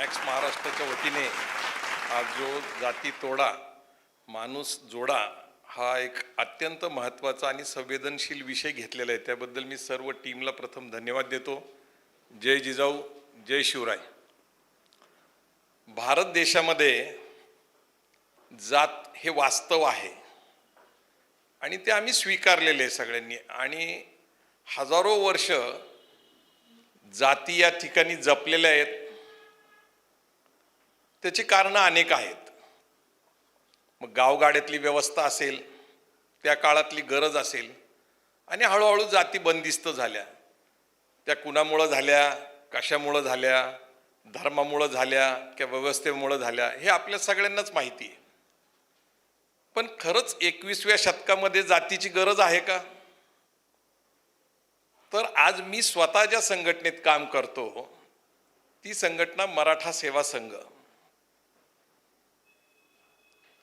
Max महाराष्ट्राच्या वतीने आज जो जाती तोडा माणूस जोडा हा एक अत्यंत महत्त्वाचा आणि संवेदनशील विषय घेतलेला आहे, त्याबद्दल मी सर्व टीमला प्रथम धन्यवाद देतो. जय जिजाऊ, जय शिवराय. भारत देशामध्ये जात हे वास्तव आहे आणि ते आम्ही स्वीकारलेले आहे सगळ्यांनी, आणि हजारो वर्ष जाती या ठिकाणी जपलेल्या आहेत. त्याची कारणं अनेक आहेत. मग गावगाड्यातली व्यवस्था असेल, त्या काळातली गरज असेल, आणि हळूहळू जाती बंदिस्त झाल्या. त्या कुणामुळं झाल्या, कशामुळं झाल्या, धर्मामुळं झाल्या किंवा व्यवस्थेमुळं झाल्या, हे आपल्या सगळ्यांनाच माहिती आहे. पण खरंच 21व्या शतकामध्ये जातीची गरज आहे का? तर आज मी स्वतः ज्या संघटनेत काम करतो ती संघटना मराठा सेवा संघ.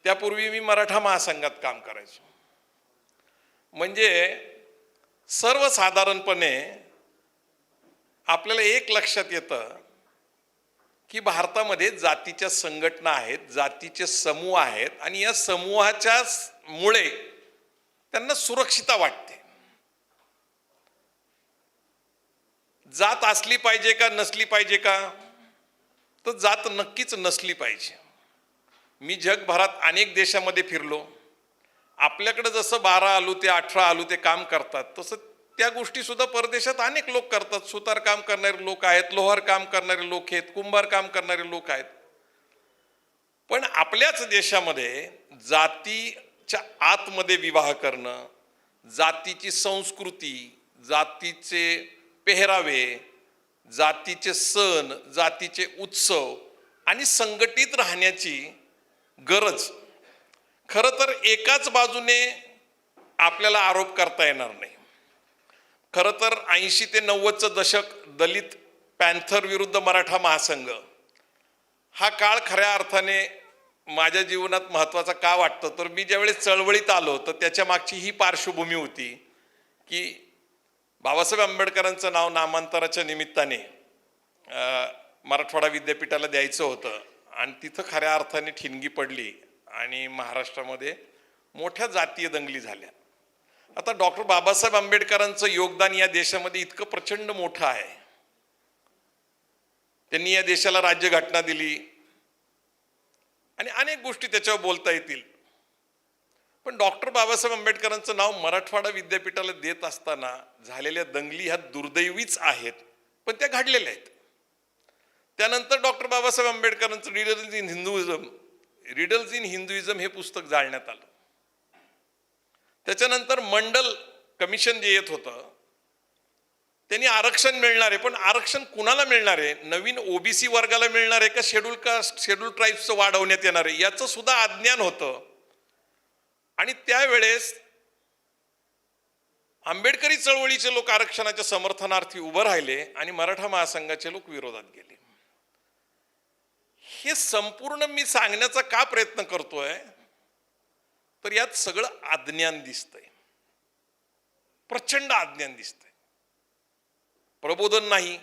त्यापूर्वी मी मराठा महासंघात काम करायचो. म्हणजे सर्वसाधारणपणे आपल्याला एक लक्षात येतं की भारतामध्ये जातीच्या संघटना आहेत, जातीचे समूह आहेत, आणि या समूहाच्या मुळे त्यांना सुरक्षितता वाटते. जात असली पाहिजे का नसली पाहिजे का? तर जात नक्कीच नसली पाहिजे. मी जगभरात अनेक देशामध्ये फिरलो. आपल्याकडे जसं 12 आलू ते 18 आलू ते काम करतात, तसं त्या गोष्टी सुद्धा परदेशात अनेक लोक करतात. सुतार काम करणारे लोक आहेत, लोहार काम करणारे लोक आहेत, कुंभार काम करणारे लोक आहेत. पण आपल्याच देशामध्ये जातीच्या आतमध्ये विवाह करणं, जातीची संस्कृती, जातीचे पेहरावे, जातीचे सण, जातीचे उत्सव आणि संघटित राहण्याची गरज खरं तर एकाच बाजूने आपल्याला आरोप करता येणार नाही. खरं तर 80 ते 90चं दशक दलित पॅन्थर विरुद्ध मराठा महासंघ हा काळ खऱ्या अर्थाने माझ्या जीवनात महत्त्वाचा का वाटतं? तर मी ज्यावेळेस चळवळीत आलो तर त्याच्या मागची ही पार्श्वभूमी होती की बाबासाहेब आंबेडकरांचं नाव नामांतराच्या निमित्ताने मराठवाडा विद्यापीठाला द्यायचं होतं, आणि तिथं खऱ्या अर्थाने ठिणगी पडली आणि महाराष्ट्रामध्ये मोठ्या जातीय दंगली झाल्या. आता डॉक्टर बाबासाहेब आंबेडकरांचं योगदान या देशामध्ये इतकं प्रचंड मोठं आहे. त्यांनी या देशाला राज्यघटना दिली आणि अनेक गोष्टी त्याच्यावर बोलता येतील. पण डॉक्टर बाबासाहेब आंबेडकरांचं नाव मराठवाडा विद्यापीठाला देत असताना झालेल्या दंगली ह्या दुर्दैवीच आहेत, पण त्या घडलेल्या आहेत. त्यानंतर डॉक्टर बाबासाहेब आंबेडकरांचं रिडल्स इन हिंदुइझम हे पुस्तक जाळण्यात आलं. त्याच्यानंतर मंडल कमिशन जे येत होतं त्यांनी आरक्षण मिळणार आहे, पण आरक्षण कुणाला मिळणार आहे? नवीन ओबीसी वर्गाला मिळणार आहे का शेड्यूल कास्ट शेड्यूल ट्राईब्सचं वाढवण्यात येणार आहे? याचं सुद्धा अज्ञान होतं. आणि त्यावेळेस आंबेडकरी चळवळीचे लोक आरक्षणाच्या समर्थनार्थी उभं राहिले आणि मराठा महासंघाचे लोक विरोधात गेले. हे संपूर्ण मी सांगण्याचा का प्रयत्न करतोय? तर यात सगळं अज्ञान दिसतंय, प्रचंड अज्ञान दिसतंय. प्रबोधन नाही.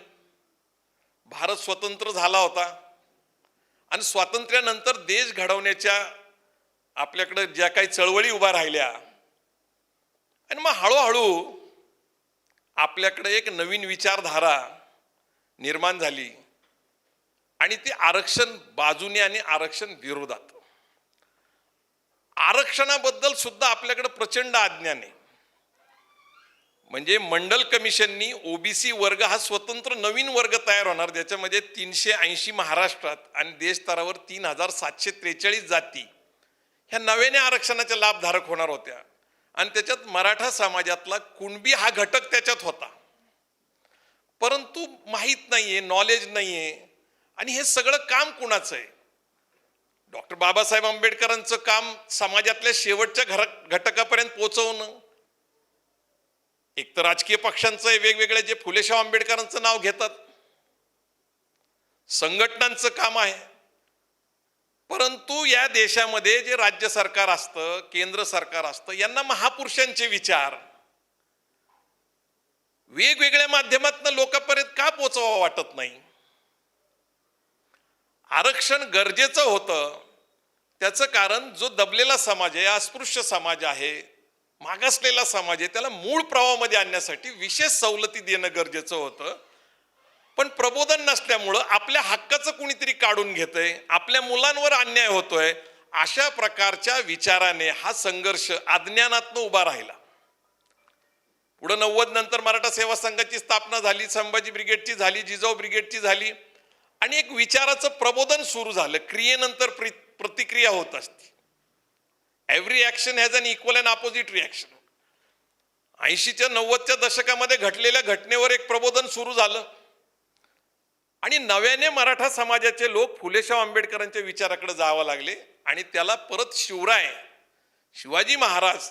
भारत स्वतंत्र झाला होता आणि स्वातंत्र्यानंतर देश घडवण्याच्या आपल्याकडे ज्या काही चळवळी उभा राहिल्या, आणि मग हळूहळू आपल्याकडे एक नवीन विचारधारा निर्माण झाली, आणि ती आरक्षण बाजूने आणि आरक्षण विरोधात. आरक्षणाबद्दल सुद्धा आपल्याकडे प्रचंड अज्ञान आहे. म्हणजे मंडल कमिशननी ओबीसी वर्ग हा स्वतंत्र नवीन वर्ग तयार होणार, ज्याच्यामध्ये 380 महाराष्ट्रात आणि देश स्तरावर 3743 जाती ह्या नव्याने आरक्षणाच्या लाभधारक होणार होत्या, आणि त्याच्यात मराठा समाजातला कुणबी हा घटक त्याच्यात होता. परंतु माहीत नाहीये, नॉलेज नाहीये. आणि हे सगळं काम कुणाचं आहे? डॉक्टर बाबासाहेब आंबेडकरांचं काम समाजातल्या शेवटच्या घटकापर्यंत पोहोचवणं. एक तर राजकीय पक्षांचं वेगवेगळे जे फुलेशाह आंबेडकरांचं नाव घेतात, संघटनांचं काम आहे. परंतु या देशामध्ये जे राज्य सरकार असतं, केंद्र सरकार असतं, यांना महापुरुषांचे विचार वेगवेगळ्या माध्यमातून लोकांपर्यंत का पोहोचवा वाटत नाही? आरक्षण गरजेचं होतं, त्याचं कारण जो दबलेला समाज आहे, अस्पृश्य समाज आहे, मागासलेला समाज आहे, त्याला मूळ प्रवाहामध्ये आणण्यासाठी विशेष सवलती देणं गरजेचं होतं. पण प्रबोधन नसल्यामुळं आपल्या हक्काचं कुणीतरी काढून घेतंय, आपल्या मुलांवर अन्याय होतोय, अशा प्रकारच्या विचाराने हा संघर्ष अज्ञानातनं उभा राहिला. पुढे 90 नंतर मराठा सेवा संघाची स्थापना झाली, संभाजी ब्रिगेडची झाली, जिजाऊ ब्रिगेडची झाली आणि एक विचाराचं प्रबोधन सुरू झालं. क्रियेनंतर प्रतिक्रिया होत असते. Every action has an equal and opposite reaction. 80च्या 90च्या दशकामध्ये घडलेल्या घटनेवर एक प्रबोधन सुरू झालं आणि नव्याने मराठा समाजाचे लोक फुलेशाह आंबेडकरांच्या विचाराकडे जावं लागले आणि त्याला परत शिवराय, शिवाजी महाराज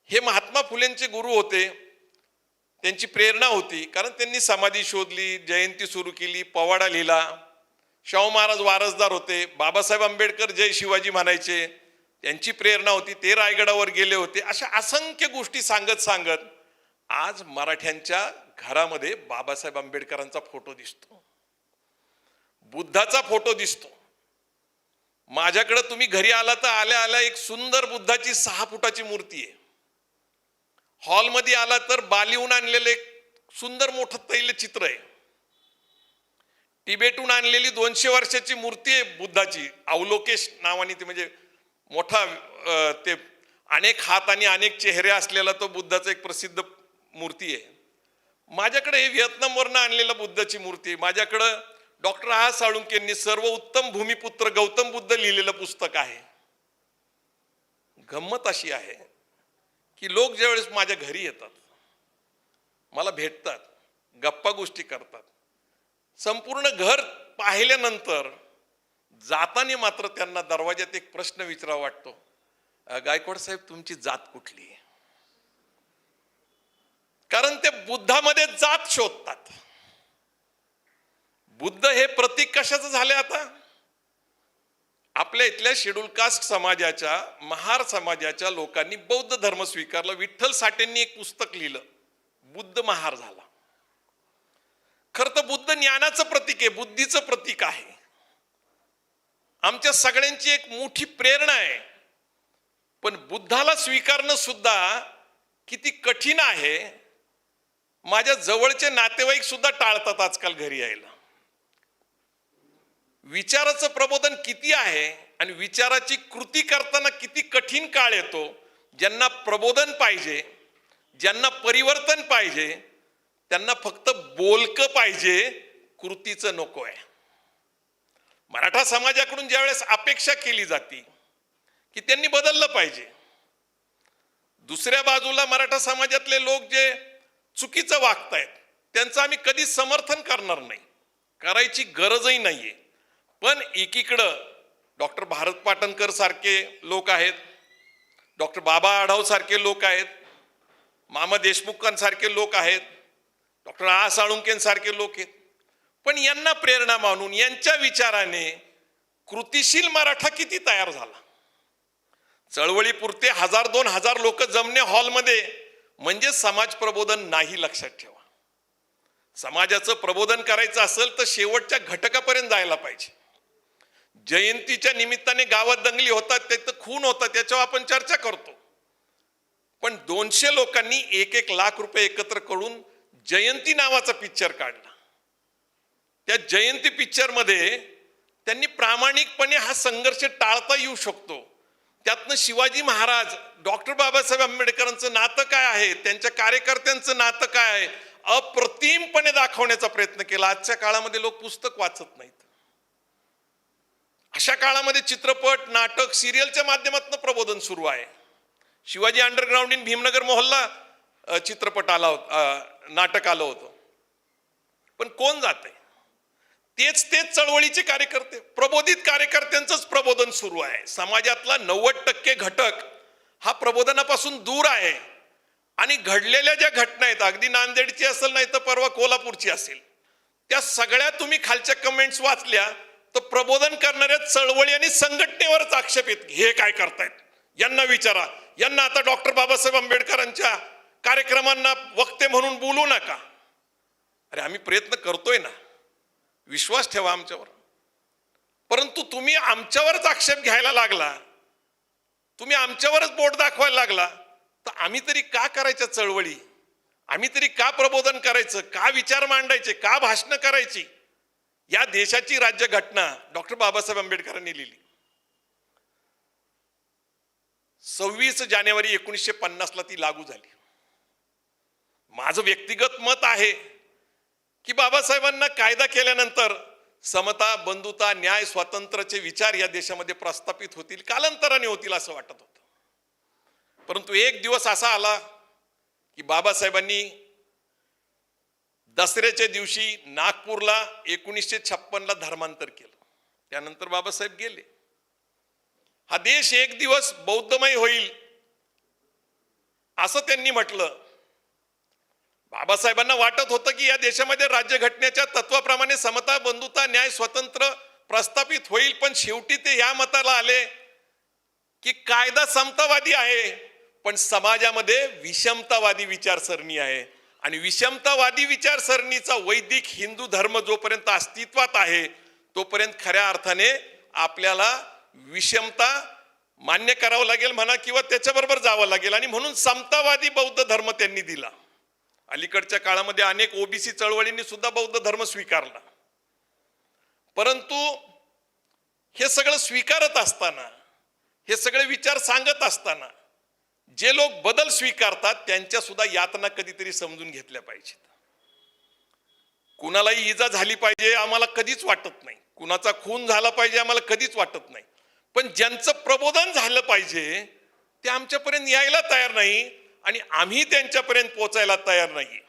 हे महात्मा फुलेंचे गुरु होते, त्यांची प्रेरणा होती. कारण त्यांनी समाधी शोधली, जयंती सुरू केली, पवाडा लिहिला. शाहू महाराज वारसदार होते, बाबासाहेब आंबेडकर जय शिवाजी म्हणायचे, त्यांची प्रेरणा होती, ते रायगडावर गेले होते. अशा असंख्य गोष्टी सांगत सांगत आज मराठ्यांच्या घरामध्ये बाबासाहेब आंबेडकरांचा फोटो दिसतो, बुद्धाचा फोटो दिसतो. माझ्याकडे तुम्ही घरी आला तर आल्या आल्या एक सुंदर बुद्धाची 6 फुटाची मूर्ती आहे. हॉलमध्ये आला तर बालीहून आणलेलं एक सुंदर मोठं तैलचित्र आहे. तिबेटून आणलेली 200 वर्षाची मूर्ती आहे बुद्धाची, अवलोकेश नावाने, ते म्हणजे मोठा ते अनेक हात आणि अनेक चेहरे असलेला तो बुद्धाचा एक प्रसिद्ध मूर्ती आहे. माझ्याकडे हे व्हिएतनामवरनं आणलेलं बुद्धाची मूर्ती आहे. माझ्याकडं डॉक्टर आ साळुंकेंनी सर्व उत्तम भूमिपुत्र गौतम बुद्ध लिहिलेलं पुस्तक आहे. गंमत अशी आहे की लोक ज्यावेळेस माझ्या घरी येतात, मला भेटतात, गप्पा गोष्टी करतात, संपूर्ण घर पाहिल्यानंतर जाताना मात्र त्यांना दरवाजात एक प्रश्न विचारावा वाटतो, गायकवाड साहेब तुमची जात कुठली? कारण ते बुद्धामध्ये जात शोधतात. बुद्ध हे प्रतीक कशाचं झाले आता? आपल्या इथल्या शेड्यूल कास्ट समाजाच्या, महार समाजाच्या लोकांनी बौद्ध धर्म स्वीकारला. विठ्ठल साठेंनी एक पुस्तक लिहिलं, बुद्ध महार झाला. खरं तर बुद्ध ज्ञानाचं प्रतीक आहे, बुद्धीचं प्रतीक आहे. आमच्या सगळ्यांची एक मोठी प्रेरणा आहे. पण बुद्धाला स्वीकारणं सुद्धा किती कठीण आहे. माझ्या जवळचे नातेवाईक सुद्धा टाळतात आजकाल घरी यायला. विचाराचं प्रबोधन किती आहे आणि विचाराची कृती करताना किती कठीण काळ येतो. ज्यांना प्रबोधन पाहिजे, ज्यांना परिवर्तन पाहिजे, त्यांना फक्त बोलकं पाहिजे, कृतीचं नको आहे. मराठा समाजाकडून ज्यावेळेस अपेक्षा केली जाते की त्यांनी बदललं पाहिजे, दुसऱ्या बाजूला मराठा समाजातले लोक जे चुकीचं वागतायत त्यांचं आम्ही कधीच समर्थन करणार नाही, करायची गरजही नाहीये. पण एकीकडं डॉक्टर भारत पाटणकर सारखे लोक आहेत, डॉक्टर बाबा आढाव सारखे लोक आहेत, मामा देशमुखांसारखे लोक आहेत, डॉक्टर आ साळुंकेंसारखे लोक आहेत. पण यांना प्रेरणा मानून यांच्या विचाराने कृतिशील मराठा किती तयार झाला. चळवळीपुरते 1000-2000 लोक जमणे हॉलमध्ये म्हणजे समाज प्रबोधन नाही, लक्षात ठेवा. समाजाचं प्रबोधन करायचं असेल तर शेवटच्या घटकापर्यंत जायला पाहिजे. जयंतीच्या निमित्ताने गावात दंगली होतात, तिथं खून होतात, त्याच्यावर आपण चर्चा करतो. पण 200 लोकांनी 1-1 लाख रुपये एकत्र करून जयंती नावाचा पिक्चर काढला. त्या जयंती पिक्चर मध्ये त्यांनी प्रामाणिकपणे हा संघर्ष टाळता येऊ शकतो. त्यातनं शिवाजी महाराज, डॉक्टर बाबासाहेब आंबेडकरांचं नातं काय आहे, त्यांच्या कार्यकर्त्यांचं नातं काय आहे, अप्रतिमपणे दाखवण्याचा प्रयत्न केला. आजच्या काळामध्ये लोक पुस्तक वाचत नाहीत. अशा काळामध्ये चित्रपट, नाटक, सिरियलच्या माध्यमातून प्रबोधन सुरू आहे. शिवाजी अंडरग्राऊंड इन भीमनगर मोहल्ला चित्रपट आला होता, नाटक आलं होतं. पण कोण जाते? तेच चळवळीचे कार्यकर्ते, प्रबोधित कार्यकर्त्यांचंच प्रबोधन सुरू आहे. समाजातला 90% घटक हा प्रबोधनापासून दूर आहे. आणि घडलेल्या ज्या घटना आहेत, अगदी नांदेडची असेल नाही तर परवा कोल्हापूरची असेल, त्या सगळ्या तुम्ही खालच्या कमेंट्स वाचल्या तर प्रबोधन करणाऱ्या चळवळी आणि संघटनेवरच आक्षेप येत. हे काय करतायत, यांना विचारा, यांना आता डॉक्टर बाबासाहेब आंबेडकरांच्या कार्यक्रमांना वक्ते म्हणून बोलू नका. अरे आम्ही प्रयत्न करतोय ना, विश्वास ठेवा आमच्यावर. परंतु तुम्ही आमच्यावरच आक्षेप घ्यायला लागला, तुम्ही आमच्यावरच बोट दाखवायला लागला, तर आम्ही तरी का करायच्या चळवळी, आम्ही तरी का प्रबोधन करायचं, का विचार मांडायचे, का भाषणं करायची? या देशाची राज्यघटना डॉक्टर बाबासाहेब आंबेडकरांनी लिहिली. 26 जानेवारी 1950 ती लागू झाली. माझं व्यक्तिगत मत आहे की बाबासाहेबांना कायदा केल्यानंतर समता, बंधुता, न्याय, स्वातंत्र्याचे विचार या देशामध्ये प्रस्थापित होतील, कालांतराने होतील असं वाटत होतं. परंतु एक दिवस असा आला की बाबासाहेबांनी दसऱ्याच्या दिवशी नागपूरला 1956ला धर्मांतर केलं. त्यानंतर बाबासाहेब गेले. हा देश एक दिवस बौद्धमय होईल असं त्यांनी म्हटलं. बाबासाहेबांना वाटत होतं की या देशामध्ये राज्यघटनेच्या तत्वाप्रमाणे समता, बंधुता, न्याय, स्वातंत्र्य प्रस्थापित होईल. पण शेवटी ते या मताला आले की कायदा समतावादी आहे, पण समाजामध्ये विषमतावादी विचारसरणी आहे. आणि विषमतावादी विचारसरणीचा वैदिक हिंदू धर्म जोपर्यंत अस्तित्वात आहे तोपर्यंत खऱ्या अर्थाने आपल्याला विषमता मान्य करावं लागेल म्हणा, किंवा त्याच्याबरोबर जावं लागेल. आणि म्हणून समतावादी बौद्ध धर्म त्यांनी दिला. अलीकडच्या काळामध्ये अनेक ओबीसी चळवळींनी सुद्धा बौद्ध धर्म स्वीकारला. परंतु हे सगळं स्वीकारत असताना, हे सगळे विचार सांगत असताना जे लोक बदल स्वीकारतात त्यांच्या सुद्धा यातना कधीतरी समजून घेतल्या पाहिजेत. कुणालाही इजा झाली पाहिजे आम्हाला कधीच वाटत नाही, कुणाचा खून झाला पाहिजे आम्हाला कधीच वाटत नाही, पण ज्यांचं प्रबोधन झालं पाहिजे ते आमच्यापर्यंत यायला तयार नाही आणि आम्ही त्यांच्यापर्यंत पोहोचायला तयार नाही.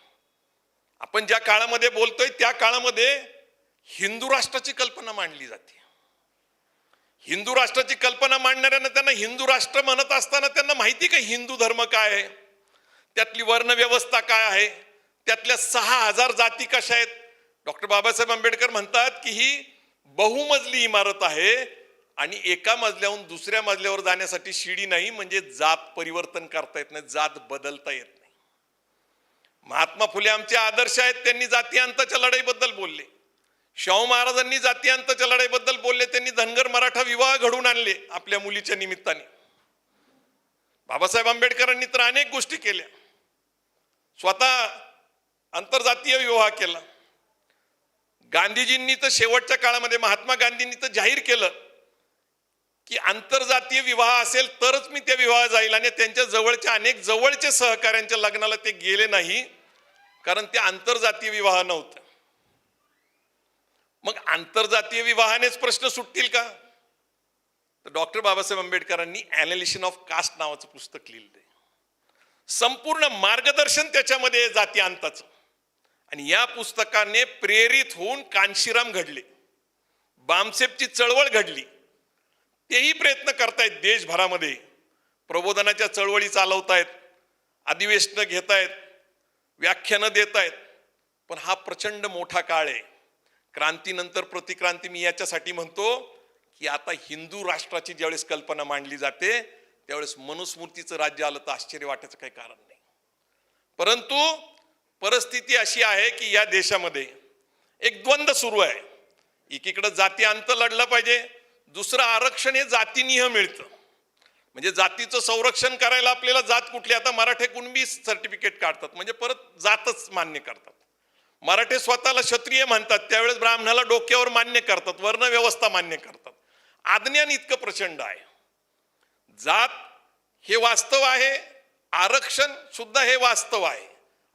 आपण ज्या काळामध्ये बोलतोय त्या काळामध्ये हिंदू राष्ट्राची कल्पना मांडली जाते. हिंदू राष्ट्राची कल्पना मांडणाऱ्यांना त्यांना हिंदू राष्ट्र म्हणत असताना त्यांना माहिती का हिंदू धर्म काय आहे, त्यातली वर्ण व्यवस्था काय आहे, त्यातल्या 6000 जाती कशा आहेत. डॉक्टर बाबासाहेब आंबेडकर म्हणतात की ही बहुमजली इमारत आहे आणि एका मजल्याहून दुसऱ्या मजल्यावर जाण्यासाठी शिडी नाही, म्हणजे जात परिवर्तन करता येत नाही, जात बदलता येत नाही. महात्मा फुले आमचे आदर्श आहेत, त्यांनी जातीअंताच्या लढाईबद्दल बोलले. शाहू महाराजांनी जातीअंताच्या लढाईबद्दल बोलले, त्यांनी धनगर मराठा विवाह घडवून आणले आपल्या मुलीच्या निमित्ताने. बाबासाहेब आंबेडकरांनी तर अनेक गोष्टी केल्या, स्वतः आंतरजातीय विवाह केला. गांधीजींनी तर शेवटच्या काळामध्ये, महात्मा गांधींनी तर जाहीर केलं की आंतरजातीय विवाह असेल तरच मी त्या विवाह जाईल, आणि त्यांच्या जवळच्या अनेक जवळचे सहकाऱ्यांच्या लग्नाला ते गेले नाही, कारण ते आंतरजातीय विवाह नव्हतं. मग आंतरजातीय विवाहानेच प्रश्न सुटतील का? तर डॉक्टर बाबासाहेब आंबेडकरांनी ॲनालिसिस ऑफ कास्ट नावाचं पुस्तक लिहिलंय. संपूर्ण मार्गदर्शन त्याच्यामध्ये जाती अंताचं. आणि या पुस्तकाने प्रेरित होऊन कांशीराम घडले, बामसेबची चळवळ घडली. तेही प्रयत्न करतायत देशभरामध्ये, प्रबोधनाच्या चळवळी चालवतायत, अधिवेशनं घेतायत, व्याख्यानं देत आहेत. पण हा प्रचंड मोठा काळ आहे. क्रांतीनंतर प्रतिक्रांती मी याच्यासाठी म्हणतो की आता हिंदू राष्ट्राची ज्यावेळेस कल्पना मांडली जाते त्यावेळेस मनुस्मृतीचं राज्य आलं तर आश्चर्य वाटायचं काही कारण नाही. परंतु परिस्थिती अशी आहे की या देशामध्ये एक द्वंद्व सुरू आहे. एकीकडे जाती अंत लढला पाहिजे, दुसरं आरक्षण हे जातीनिह मिळतं. म्हणजे जातीचं संरक्षण करायला आपल्याला जात कुठली, आता मराठे कुणबी सर्टिफिकेट काढतात म्हणजे परत जातच मान्य करतात. मराठे स्वतःला क्षत्रिय म्हणतात, त्यावेळेस ब्राह्मणाला डोक्यावर मान्य करतात, वर्ण व्यवस्था मान्य करतात. आज्ञान इतकं प्रचंड आहे. जात हे वास्तव आहे, आरक्षण सुद्धा हे वास्तव आहे,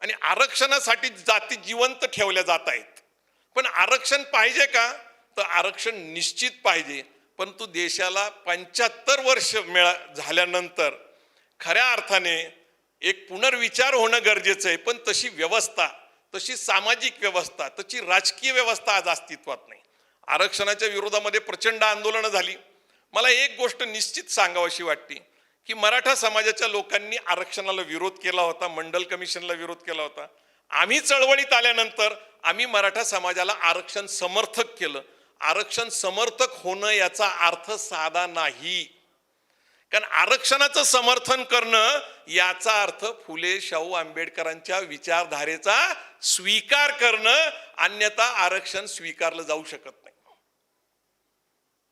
आणि आरक्षणासाठी जाती जिवंत ठेवल्या जात आहेत. पण आरक्षण पाहिजे का? तर आरक्षण निश्चित पाहिजे. परंतु देशाला 75 वर्ष झाल्यानंतर खऱ्या अर्थाने एक पुनर्विचार होणं गरजेचं आहे. पण तशी व्यवस्था, तशी सामाजिक व्यवस्था, तशी राजकीय व्यवस्था आज अस्तित्वात नाही. आरक्षणाच्या विरोधामध्ये प्रचंड आंदोलनं झाली. मला एक गोष्ट निश्चित सांगावीशी वाटते की मराठा समाजाच्या लोकांनी आरक्षणाला विरोध केला होता, मंडल कमिशनला विरोध केला होता. आम्ही चळवळीत आल्यानंतर आम्ही मराठा समाजाला आरक्षण समर्थक केलं. आरक्षण समर्थक होणं याचा अर्थ साधा नाही, कारण आरक्षणाचं समर्थन करणं याचा अर्थ फुले शाहू आंबेडकरांच्या विचारधारेचा स्वीकार करणं, अन्यथा आरक्षण स्वीकारलं जाऊ शकत नाही.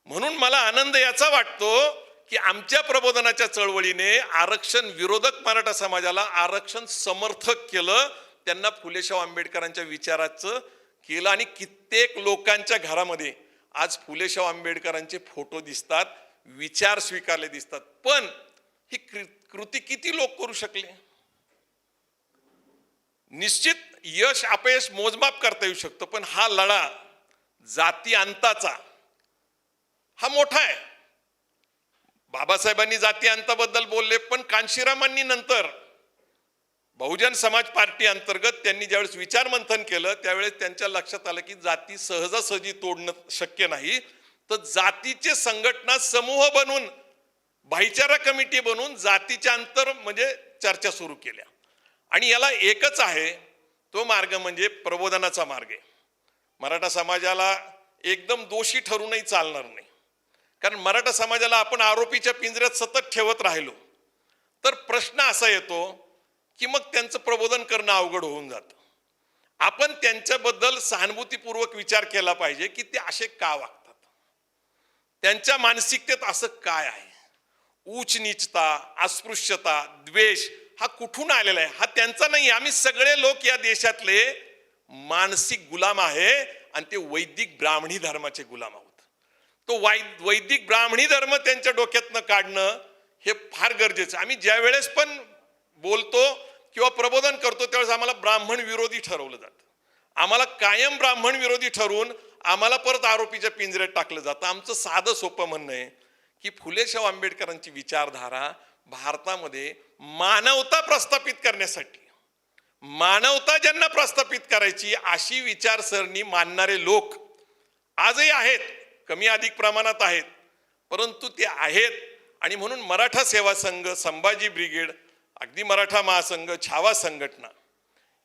म्हणून मला आनंद याचा वाटतो की आमच्या प्रबोधनाच्या चळवळीने आरक्षण विरोधक मराठा समाजाला आरक्षण समर्थक केलं, त्यांना फुलेशाह आंबेडकरांच्या विचाराचं केलं आणि कित्येक लोकांच्या घरामध्ये आज फुलेशाह आंबेडकरांचे फोटो दिसतात, विचार स्वीकारले दिसतात. पण ही कृती किती लोक करू शकले? निश्चित यश अपयश मोजमाप करता येऊ शकतो, पण हा लढा जाती अंताचा हा मोठा आहे. बाबासाहेबांनी जाती अंताबद्दल बोलले, पण कांशीरामांनी नंतर बहुजन समाज पार्टी अंतर्गत त्यांनी ज्यावेळेस विचार मंथन केलं त्यावेळेस त्यांच्या लक्षात आलं की जाती सहजासहजी तोडणं शक्य नाही, तर जातीचे संघटना समूह बनवून भाईचारा कमिटी बनवून जातीच्या अंतर म्हणजे चर्चा सुरू केल्या. आणि याला एकच आहे, तो मार्ग म्हणजे प्रबोधनाचा मार्ग आहे. मराठा समाजाला एकदम दोषी ठरूनही चालणार नाही, कारण मराठा समाजाला आपण आरोपीच्या पिंजऱ्यात सतत ठेवत राहिलो तर प्रश्न असा येतो की मग त्यांचं प्रबोधन करणं अवघड होऊन जातं. आपण त्यांच्याबद्दल सहानुभूतीपूर्वक विचार केला पाहिजे की ते असे का वागतात, त्यांच्या मानसिकतेत असं काय आहे. उच्च नीचता, अस्पृश्यता, द्वेष हा कुठून आलेला आहे? हा त्यांचा नाही. आम्ही सगळे लोक या देशातले मानसिक गुलाम आहे आणि ते वैदिक ब्राह्मणी धर्माचे गुलाम आहोत. तो वैदिक ब्राह्मणी धर्म त्यांच्या डोक्यातनं काढणं हे फार गरजेचं. आम्ही ज्या वेळेस पण बोलतो किंवा प्रबोधन करतो त्यावेळेस आम्हाला ब्राह्मण विरोधी ठरवलं जातं. आम्हाला कायम ब्राह्मण विरोधी ठरवून आम्हाला परत आरोपीच्या पिंजऱ्यात टाकलं जातं. आमचं साधं सोपं म्हणणं आहे की फुलेशाह आंबेडकरांची विचारधारा भारतामध्ये मानवता प्रस्थापित करण्यासाठी, मानवता ज्यांना प्रस्थापित करायची अशी विचारसरणी मानणारे लोक आजही आहेत, कमी अधिक प्रमाणात आहेत, परंतु ते आहेत. आणि म्हणून मराठा सेवा संघ, संभाजी ब्रिगेड, अगदी मराठा महासंघ, छावा संघटना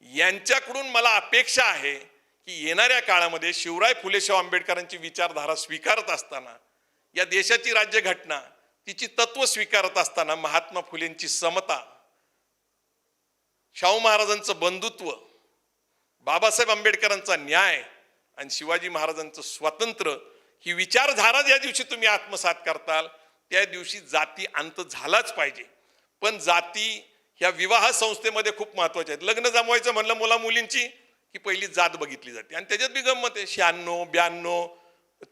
यांच्याकडून मला अपेक्षा आहे की येणाऱ्या काळामध्ये शिवराय फुलेशाह आंबेडकरांची विचारधारा स्वीकारत असताना, या देशाची राज्यघटना तिची तत्व स्वीकारत असताना महात्मा फुलेंची समता, शाहू महाराजांचं बंधुत्व, बाबासाहेब आंबेडकरांचा न्याय आणि शिवाजी महाराजांचं स्वातंत्र्य ही विचारधारा ज्या दिवशी तुम्ही आत्मसात करताल त्या दिवशी जाती अंत झालाच पाहिजे. पण जाती ह्या विवाह संस्थेमध्ये खूप महत्वाच्या आहेत. लग्न जमवायचं म्हणलं मुला मुलींची की पहिली जात बघितली जाते आणि त्याच्यात बी गंमत आहे. 96, 92,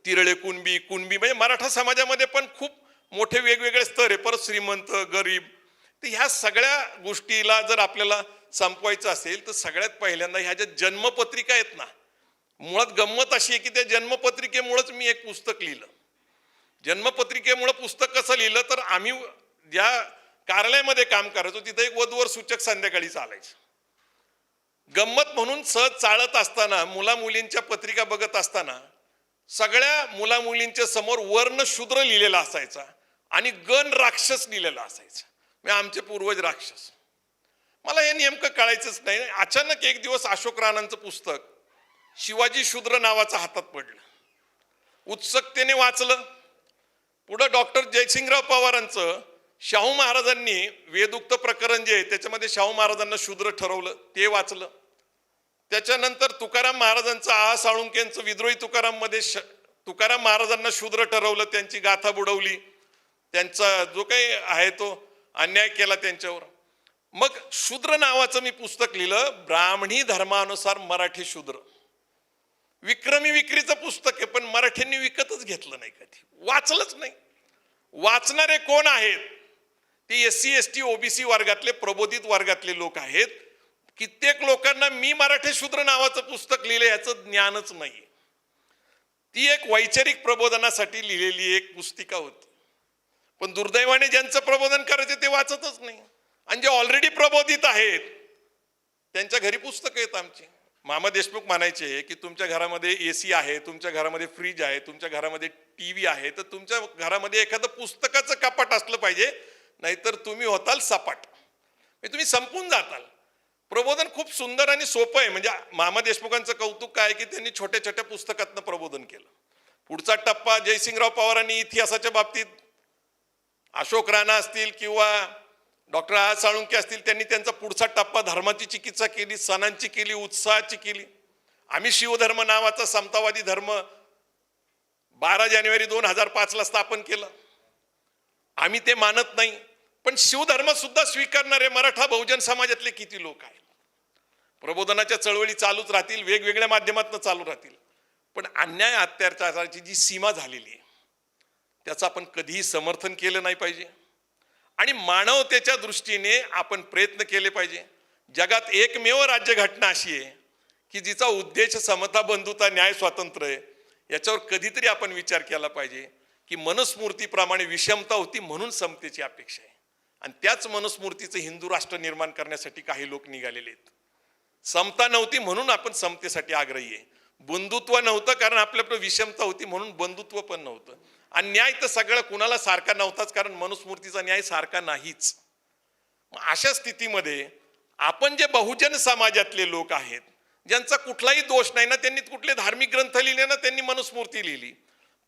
तिरळे कुणबी, कुणबी म्हणजे मराठा समाजामध्ये पण खूप मोठे वेगवेगळे स्तर आहे. परत श्रीमंत, गरीब. तर ह्या सगळ्या गोष्टीला जर आपल्याला संपवायचं असेल तर सगळ्यात पहिल्यांदा ह्या ज्या जन्मपत्रिका आहेत ना, मुळात गंमत अशी आहे की त्या जन्मपत्रिकेमुळेच मी एक पुस्तक लिहिलं. जन्मपत्रिकेमुळे पुस्तक कसं लिहिलं तर आम्ही ज्या कार्यालयामध्ये काम करायचो तिथं एक वधूवर सूचक संध्याकाळी चालायचं. गंमत म्हणून सहज चालत असताना मुला मुलींच्या पत्रिका बघत असताना सगळ्या मुला मुलींच्या समोर वर्ण शूद्र लिहिलेला असायचा आणि गण राक्षस लिहिलेला असायचा. म्हणजे आमचे पूर्वज राक्षस. मला हे नेमकं कळायचंच नाही. अचानक एक दिवस अशोक राणांचं पुस्तक शिवाजी शूद्र नावाचं हातात पडलं. उत्सुकतेने वाचलं. पुढं डॉक्टर जयसिंगराव पवारांचं शाहू महाराजांनी वेदुक्त प्रकरण जे आहे त्याच्यामध्ये शाहू महाराजांना शूद्र ठरवलं ते वाचलं. त्याच्यानंतर तुकाराम महाराजांचं आ साळुंकेंचं विद्रोही तुकाराम मध्ये तुकाराम महाराजांना शूद्र ठरवलं, त्यांची गाथा बुडवली, त्यांचा जो काही आहे तो अन्याय केला त्यांच्यावर. मग शूद्र नावाचं मी पुस्तक लिहिलं, ब्राह्मणी धर्मानुसार मराठी शूद्र. विक्रमी विक्रीचं पुस्तक आहे पण मराठ्यांनी विकतच घेतलं नाही, कधी वाचलंच नाही. वाचणारे कोण आहेत? ते SC ST OBC वर्गातले प्रबोधित वर्गातले लोक आहेत. कित्येक लोकांना मी मराठी शूद्र नावाचं पुस्तक लिहिलं याचं ज्ञानच नाही. ती एक वैचारिक प्रबोधनासाठी लिहिलेली एक पुस्तिका होती, पण दुर्दैवाने ज्यांचं प्रबोधन करायचं ते वाचतच नाही. आणि जे ऑलरेडी प्रबोधित आहेत त्यांच्या घरी पुस्तकं आहेत आमची. मामा देशमुख म्हणायचे की तुमच्या घरामध्ये AC आहे, तुमच्या घरामध्ये फ्रीज आहे, तुमच्या घरामध्ये TV आहे, तर तुमच्या घरामध्ये एखादं पुस्तकाचं कपाट असलं पाहिजे, नाहीतर तुम्ही होताल सपाट, तुम्ही संपून जाताल. प्रबोधन खूप सुंदर आणि सोपं आहे. म्हणजे मामा देशमुखांचं कौतुक काय की त्यांनी छोट्या छोट्या पुस्तकातनं प्रबोधन केलं. पुढचा टप्पा जयसिंगराव पवारांनी इतिहासाच्या बाबतीत, अशोक राणा असतील किंवा डॉक्टर आ साळुंके असतील, त्यांनी त्यांचा पुढचा टप्पा धर्माची चिकित्सा केली, सणांची केली, उत्साहाची केली. आम्ही शिवधर्म नावाचा समतावादी धर्म 12 जानेवारी 2005ला स्थापन केलं. आम्ही ते मानत नाही, पण शिवधर्म सुद्धा स्वीकारणारे मराठा बहुजन समाजातले किती लोक आहेत. प्रबोधनाच्या चळवळी चालूच राहतील, वेगवेगळ्या माध्यमातून चालू राहतील, पण अन्याय अत्याचाराची जी सीमा झालेली आहे त्याचं आपण कधीही समर्थन केलं नाही पाहिजे. आणि मानवतेच्या दृष्टीने आपण प्रयत्न केले पाहिजे. जगात एकमेव राज्यघटना अशी आहे की जिचा उद्देश समता, बंधुता, न्याय, स्वातंत्र्य आहे. याच्यावर कधीतरी आपण विचार केला पाहिजे की मनुस्मृतीप्रमाणे विषमता होती म्हणून समतेची अपेक्षा आहे, आणि त्याच मनुस्मृतीचं हिंदू राष्ट्र निर्माण करण्यासाठी काही लोक निघालेले आहेत. समता नव्हती म्हणून आपण समतेसाठी आग्रही आहे. बंधुत्व नव्हतं कारण आपल्याकडे विषमता होती म्हणून बंधुत्व पण नव्हतं. आणि न्याय तर सगळं कुणाला सारखा नव्हताच, कारण मनुस्मृतीचा न्याय सारखा नाहीच. अशा स्थितीमध्ये आपण जे बहुजन समाजातले लोक आहेत, ज्यांचा कुठलाही दोष नाही ना, त्यांनी कुठले धार्मिक ग्रंथ लिहिले ना, त्यांनी मनुस्मृती लिहिली,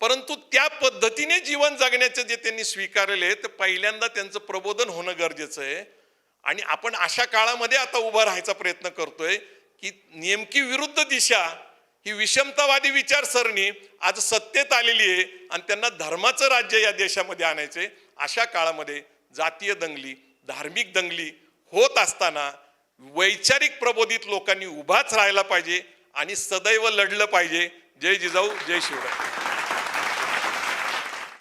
परंतु त्या पद्धतीने जीवन जगण्याचं जे त्यांनी स्वीकारले, तर पहिल्यांदा त्यांचं प्रबोधन होणं गरजेचं आहे. आणि आपण अशा काळामध्ये आता उभा राहायचा प्रयत्न करतोय की नेमकी विरुद्ध दिशा ही विषमतावादी विचारसरणी आज सत्तेत आलेली आहे आणि त्यांना धर्माचं राज्य या देशामध्ये आणायचंय. अशा काळामध्ये जातीय दंगली, धार्मिक दंगली होत असताना वैचारिक प्रबोधित लोकांनी उभाच राहायला पाहिजे आणि सदैव लढलं पाहिजे. जय जिजाऊ, जय शिवराय.